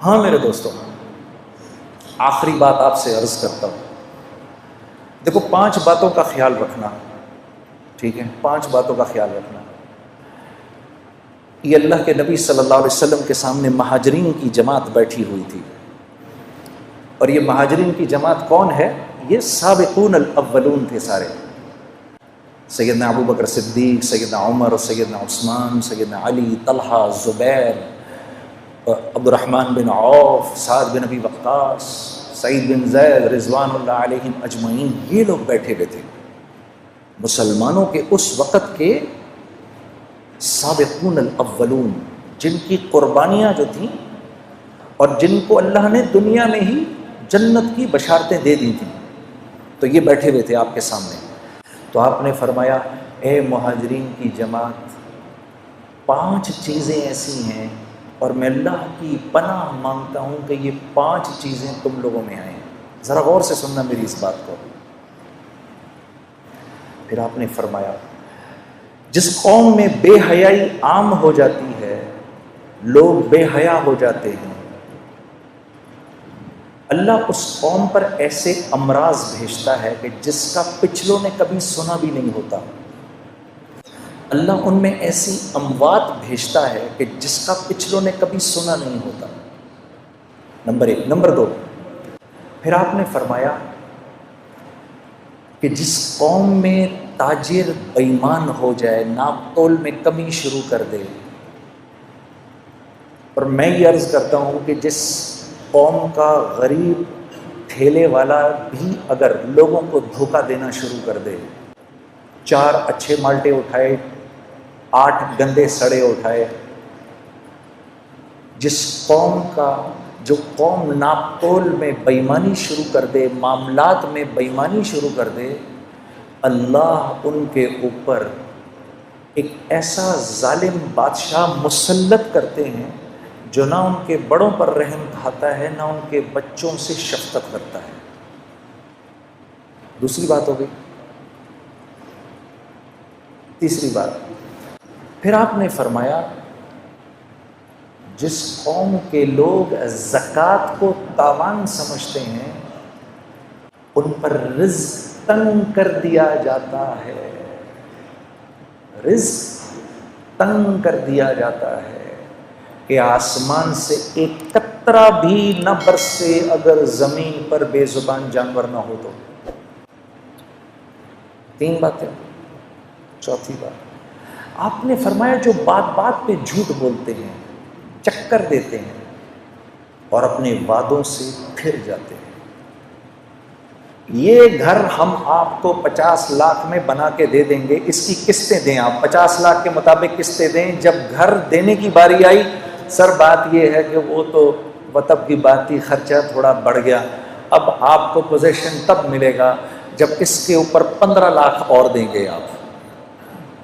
ہاں میرے دوستوں، آخری بات آپ سے عرض کرتا ہوں. دیکھو 5 باتوں کا خیال رکھنا، ٹھیک ہے؟ 5 باتوں کا خیال رکھنا. یہ اللہ کے نبی صلی اللہ علیہ وسلم کے سامنے مہاجرین کی جماعت بیٹھی ہوئی تھی، اور یہ مہاجرین کی جماعت کون ہے؟ یہ سابقون الاولون تھے سارے. سیدنا ابو بکر صدیق، سیدنا عمر، سیدنا عثمان، سیدنا علی، طلحہ، زبیر، عبد الرحمن بن عوف، سعد بن ابی وقاص، سعید بن زید، رضوان اللہ علیہم اجمعین. یہ لوگ بیٹھے ہوئے تھے، مسلمانوں کے اس وقت کے سابقون الاولون، جن کی قربانیاں جو تھیں اور جن کو اللہ نے دنیا میں ہی جنت کی بشارتیں دے دی تھیں، تو یہ بیٹھے ہوئے تھے آپ کے سامنے. تو آپ نے فرمایا اے مہاجرین کی جماعت، 5 چیزیں ایسی ہیں اور میں اللہ کی پناہ مانگتا ہوں کہ یہ 5 چیزیں تم لوگوں میں آئیں. ذرا غور سے سننا میری اس بات کو. پھر آپ نے فرمایا جس قوم میں بے حیائی عام ہو جاتی ہے، لوگ بے حیا ہو جاتے ہیں، اللہ اس قوم پر ایسے امراض بھیجتا ہے کہ جس کا پچھلوں نے کبھی سنا بھی نہیں ہوتا. اللہ ان میں ایسی اموات بھیجتا ہے کہ جس کا پچھلوں نے کبھی سنا نہیں ہوتا. نمبر 1. نمبر 2، پھر آپ نے فرمایا کہ جس قوم میں تاجر بے ایمان ہو جائے، ناپ تول میں کمی شروع کر دے. اور میں یہ عرض کرتا ہوں کہ جس قوم کا غریب ٹھیلے والا بھی اگر لوگوں کو دھوکہ دینا شروع کر دے، 4 اچھے مالٹے اٹھائے، 8 گندے سڑے اٹھائے، جس قوم کا جو قوم ناپ تول میں بے ایمانی شروع کر دے، معاملات میں بے ایمانی شروع کر دے، اللہ ان کے اوپر ایک ایسا ظالم بادشاہ مسلط کرتے ہیں جو نہ ان کے بڑوں پر رحم کھاتا ہے، نہ ان کے بچوں سے شفقت کرتا ہے. دوسری بات ہو گئی. تیسری بات، پھر آپ نے فرمایا جس قوم کے لوگ زکوٰۃ کو تاوان سمجھتے ہیں، ان پر رزق تنگ کر دیا جاتا ہے. رزق تنگ کر دیا جاتا ہے کہ آسمان سے ایک قطرہ بھی نہ برسے اگر زمین پر بے زبان جانور نہ ہو تو. 3 باتیں. چوتھی بات، آپ نے فرمایا جو بات بات پہ جھوٹ بولتے ہیں، چکر دیتے ہیں اور اپنے وعدوں سے پھر جاتے ہیں. یہ گھر ہم آپ کو 50 لاکھ میں بنا کے دے دیں گے، اس کی قسطیں دیں. آپ 50 لاکھ کے مطابق قسطیں دیں. جب گھر دینے کی باری آئی، سر بات یہ ہے کہ وہ تو وطب کی بات تھی، خرچہ تھوڑا بڑھ گیا، اب آپ کو پوزیشن تب ملے گا جب اس کے اوپر 15 لاکھ اور دیں گے آپ.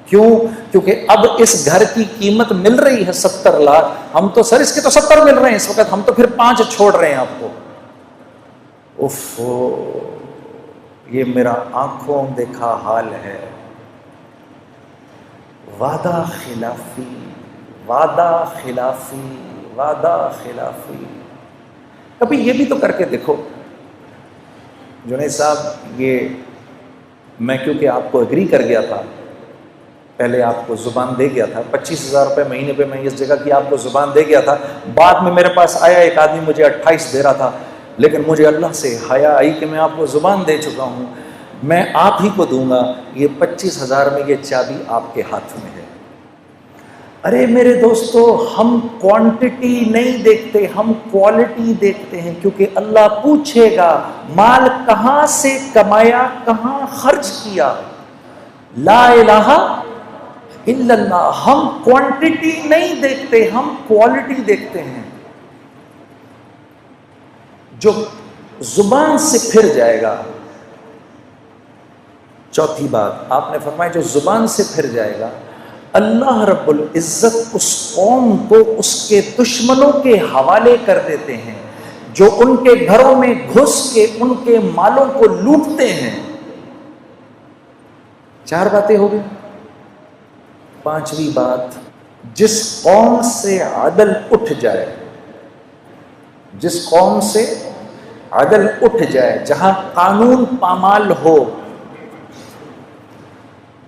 کیوں؟ کیونکہ اب اس گھر کی قیمت مل رہی ہے 70 لاکھ، ہم تو سر اس کے تو 70 مل رہے ہیں اس وقت، ہم تو پھر 5 چھوڑ رہے ہیں آپ کو. اف، یہ میرا آنکھوں دیکھا حال ہے. وعدہ خلافی، وعدہ خلافی، وعدہ خلافی. کبھی یہ بھی تو کر کے دیکھو. جنید صاحب، یہ میں کیونکہ آپ کو ایگری کر گیا تھا، پہلے آپ کو زبان دے گیا تھا، 25,000 روپے مہینے پہ میں اس جگہ کی آپ کو زبان دے گیا تھا. بعد میں میرے پاس آیا ایک آدمی، مجھے 28 دے رہا تھا، لیکن مجھے اللہ سے حیا آئی کہ میں آپ کو زبان دے چکا ہوں، میں آپ ہی کو دوں گا. یہ 25,000 میں یہ چابی آپ کے ہاتھ میں ہے. ارے میرے دوستو، ہم کوانٹٹی نہیں دیکھتے، ہم کوالٹی دیکھتے ہیں، کیونکہ اللہ پوچھے گا مال کہاں سے کمایا، کہاں خرچ کیا. لا الہ الا اللہ. ہم کوانٹٹی نہیں دیکھتے، ہم کوالٹی دیکھتے ہیں. جو زبان سے پھر جائے گا. چوتھی بات آپ نے فرمایا جو زبان سے پھر جائے گا، اللہ رب العزت اس قوم کو اس کے دشمنوں کے حوالے کر دیتے ہیں جو ان کے گھروں میں گھس کے ان کے مالوں کو لوٹتے ہیں. 4 باتیں ہو گئی. 5ویں بات، جس قوم سے عدل اٹھ جائے، جس قوم سے عدل اٹھ جائے، جہاں قانون پامال ہو،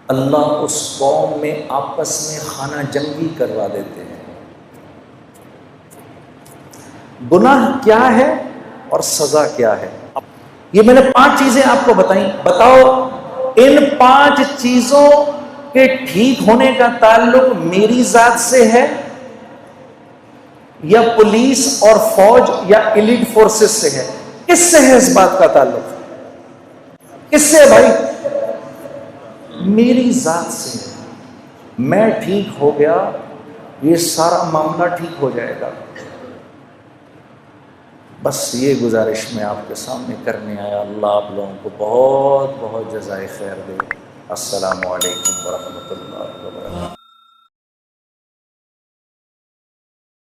اللہ اس قوم میں آپس میں خانہ جنگی کروا دیتے ہیں۔ گناہ کیا ہے اور سزا کیا ہے؟ یہ میں نے 5 چیزیں آپ کو بتائیں، بتاؤ ان 5 چیزوں کے ٹھیک ہونے کا تعلق میری ذات سے ہے یا پولیس اور فوج یا ایلیٹ فورسز سے ہے؟ کس سے ہے اس بات کا تعلق؟ کس سے بھائی؟ میری ذات سے ہے۔ میں ٹھیک ہو گیا، یہ سارا معاملہ ٹھیک ہو جائے گا۔ بس یہ گزارش میں آپ کے سامنے کرنے آیا۔ اللہ آپ لوگوں کو بہت بہت جزائے خیر دے۔ السلام علیکم ورحمۃ اللہ وبرکاتہ۔